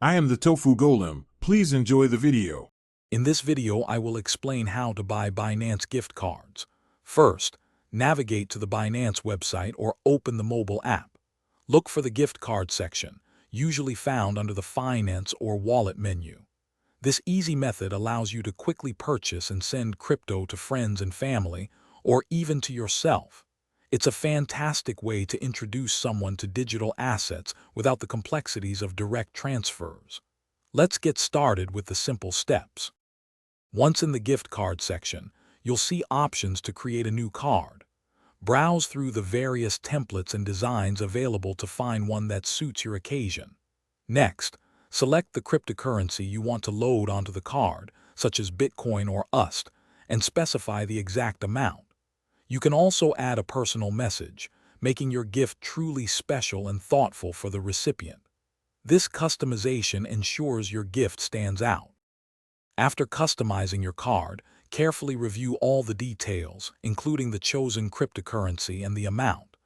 I am the Tofu Golem. Please enjoy the video. In this video, I will explain how to buy Binance gift cards. First, navigate to the Binance website or open the mobile app. Look for the gift card section, usually found under the Finance or Wallet menu. This easy method allows you to quickly purchase and send crypto to friends and family, or even to yourself. It's a fantastic way to introduce someone to digital assets without the complexities of direct transfers. Let's get started with the simple steps. Once in the gift card section, you'll see options to create a new card. Browse through the various templates and designs available to find one that suits your occasion. Next, select the cryptocurrency you want to load onto the card, such as Bitcoin or USD, and specify the exact amount. You can also add a personal message, making your gift truly special and thoughtful for the recipient. This customization ensures your gift stands out. After customizing your card, carefully review all the details, including the chosen cryptocurrency and the amount.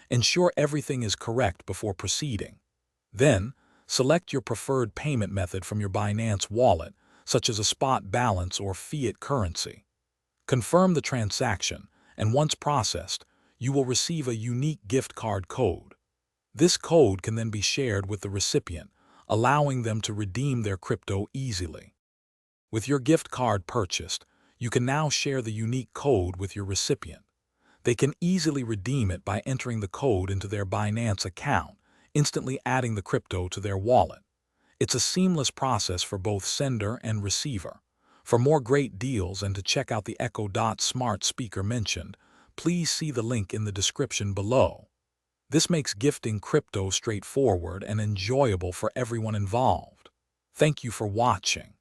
Ensure everything is correct before proceeding. Then, select your preferred payment method from your Binance wallet, such as a spot balance or fiat currency. Confirm the transaction, and once processed, you will receive a unique gift card code. This code can then be shared with the recipient, allowing them to redeem their crypto easily. With your gift card purchased, you can now share the unique code with your recipient. They can easily redeem it by entering the code into their Binance account, instantly adding the crypto to their wallet. It's a seamless process for both sender and receiver. For more great deals and to check out the Echo Dot smart speaker mentioned, please see the link in the description below. This makes gifting crypto straightforward and enjoyable for everyone involved. Thank you for watching.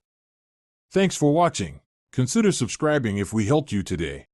Thanks for watching. Consider subscribing if we helped you today.